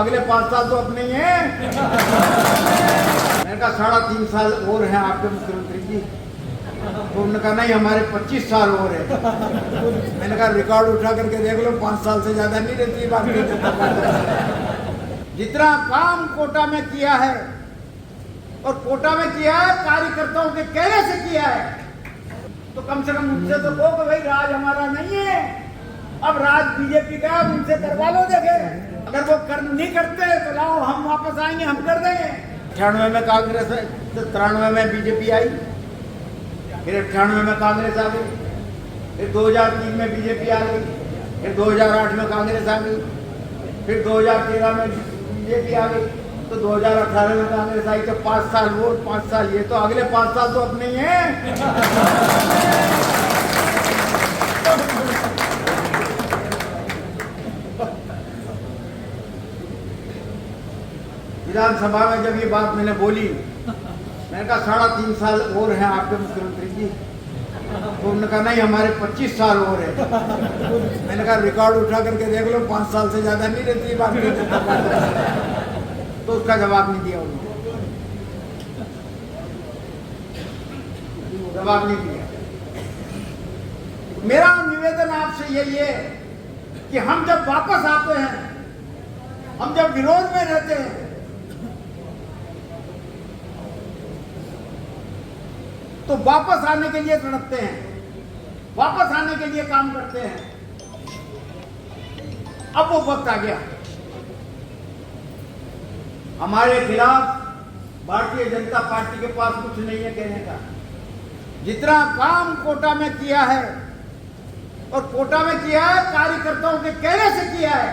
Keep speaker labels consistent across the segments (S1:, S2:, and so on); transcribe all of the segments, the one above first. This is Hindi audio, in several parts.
S1: अगले 5 साल तो अपने ही हैं। मैंने कहा 3.5 साल और हैं आपके मुख्यमंत्री जी। तो उन्होंने कहा नहीं हमारे 25 साल और है। मैंने कहा रिकॉर्ड उठा करके देख लो 5 साल से ज्यादा नहीं रहती बात। जितना काम कोटा में किया है और कोटा में किया है कार्यकर्ताओं के कहने से किया है, तो कम से कम उनसे तो कहो कि भाई राज हमारा नहीं है, अब राज बीजेपी का, उनसे करवा लो। देखे अगर वो नहीं करते तो लाओ हम वापस आएंगे, हम कर देंगे। 98 में कांग्रेस, 93 में बीजेपी आई, फिर 98 में कांग्रेस आ गई, फिर 2003 में बीजेपी आ गई, फिर 2008 में कांग्रेस आ गई, फिर 2013 में बीजेपी आ गई, तो 2018 में कांग्रेस आई। तो 5 साल वो 5 साल ये, तो अगले 5 साल तो अपने ही हैं। विधानसभा में जब ये बात मैंने बोली, मैंने कहा 3.5 साल और हैं आपके मुख्यमंत्री जी। तो उन्होंने कहा नहीं हमारे 25 साल और है। मैंने कहा रिकॉर्ड उठा करके देख लो 5 साल से ज्यादा नहीं रहती बात। तो उसका जवाब नहीं दिया उन्होंने, जवाब नहीं दिया। मेरा निवेदन आपसे यही है कि हम जब वापस आते हैं, हम जब विरोध में रहते हैं, तो वापस आने के लिए लड़ते हैं, वापस आने के लिए काम करते हैं। अब वो वक्त आ गया। हमारे खिलाफ भारतीय जनता पार्टी के पास कुछ नहीं है कहने का। जितना काम कोटा में किया है और कोटा में किया है कार्यकर्ताओं के कहने से किया है,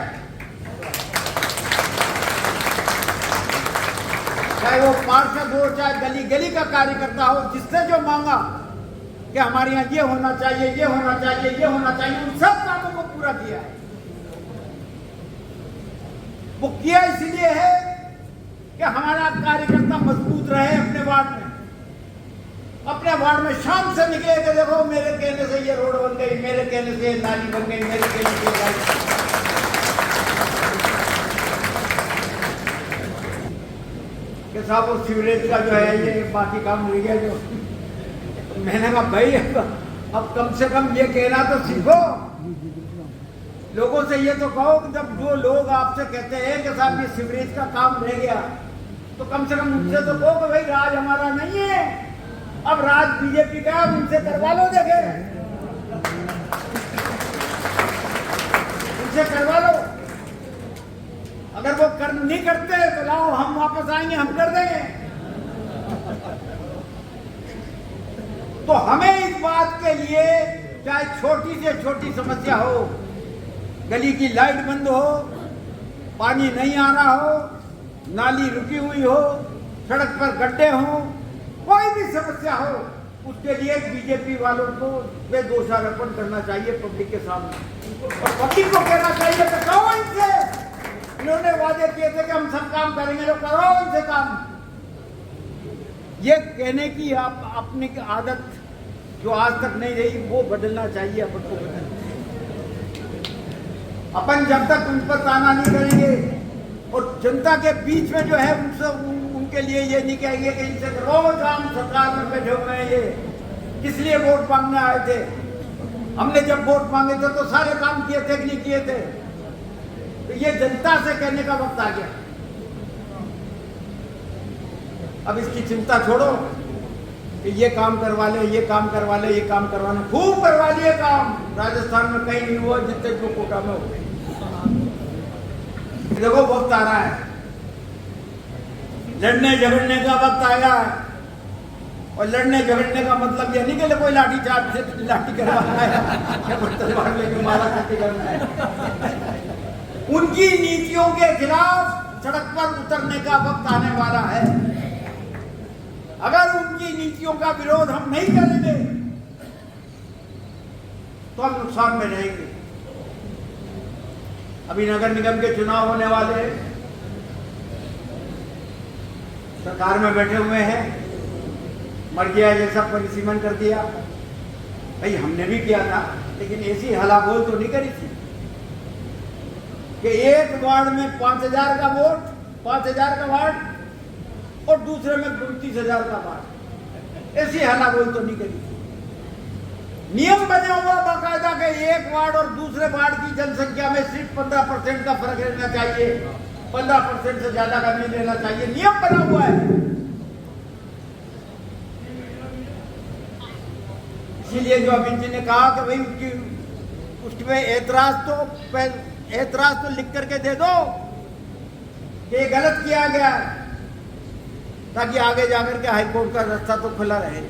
S1: चाहे वो पार्षद हो, चाहे गली गली का कार्यकर्ता हो, जिसने जो मांगा कि हमारे यहाँ ये होना चाहिए, ये होना चाहिए, ये होना चाहिए, उन सब कामों को पूरा किया है। वो किया इसलिए है कि हमारा कार्यकर्ता मजबूत रहे अपने वार्ड में। अपने वार्ड में शाम से निकले कि देखो मेरे कहने से ये रोड बन गई, मेरे कहने से ये नाली बन गई, मेरे कहने से साहब वो सीवरेज का जो है ये बाकी काम हो गया जो। मैंने कहा भाई अब कम से कम ये कहना तो सीखो, लोगों से ये तो कहो कि जब जो लोग आपसे कहते हैं कि साहब ये सीवरेज का काम रह गया, तो कम से कम उनसे तो कहो कि भाई राज हमारा नहीं है, अब राज बीजेपी का, उनसे करवा लो। देखे उनसे करवा लो। अगर वो नहीं करते तो लाओ हम वापस आएंगे, हम कर देंगे। तो हमें इस बात के लिए, चाहे छोटी से छोटी समस्या हो, गली की लाइट बंद हो, पानी नहीं आ रहा हो, नाली रुकी हुई हो, सड़क पर गड्ढे हो, कोई भी समस्या हो, उसके लिए बीजेपी वालों को दोषारोपण करना चाहिए पब्लिक के सामने, और पब्लिक को कहना चाहिए कि कहो इनसे, इन्होंने वादे किए थे कि हम सब काम करेंगे, तो करो इनसे काम। ये कहने की अपनी आदत जो आज तक नहीं रही, वो बदलना चाहिए। अपन को बदलना, अपन जब तक उन पर ताना नहीं करेंगे और जनता के बीच में जो है उनसे उनके लिए ये नहीं कहेंगे कि इनसे रोज हम सरकार में बैठे हुए हैं, ये किस लिए वोट मांगने आए थे। हमने जब वोट मांगे थे तो सारे काम किए थे कि नहीं किए थे। तो ये जनता से कहने का वक्त आ गया। अब इसकी चिंता छोड़ो कि ये काम करवा ले, ये काम करवा ले, ये काम करवा ले, खूब करवा लिए काम। राजस्थान में कहीं नहीं हुआ जितने जो कोटा में हो गए। देखो वक्त आ रहा है, लड़ने झगड़ने का वक्त आया है। और लड़ने झगड़ने का मतलब ये नहीं कि कोई लाठी चार्ज से लाठी करवाना है या तलवार लेके मारा करके करना है। उनकी नीतियों के खिलाफ सड़क पर उतरने का वक्त आने वाला है। अगर उनकी नीतियों का विरोध हम नहीं करेंगे तो हम नुकसान में रहेंगे। अभी नगर निगम के चुनाव होने वाले हैं, सरकार में बैठे हुए हैं, मर गया जैसा परिसीमन कर दिया। भाई हमने भी किया था, लेकिन ऐसी हला बोल तो नहीं करी थी कि कि एक वार्ड में 5,000 का वोट, 5,000 का वार्ड और दूसरे में 29,000 का वार्ड, ऐसी हला बोल तो नहीं करी। नियम बना हुआ बाकायदा के एक वार्ड और दूसरे वार्ड की जनसंख्या में सिर्फ 15% का फर्क रहना चाहिए, 15% से ज्यादा का नहीं रहना चाहिए, नियम बना हुआ है। इसीलिए जो अमित जी ने कहा कि भाई उसमें एतराज तो लिख करके दे दो कि ये गलत किया गया, ताकि आगे जाकर के हाईकोर्ट का रास्ता तो खुला रहे।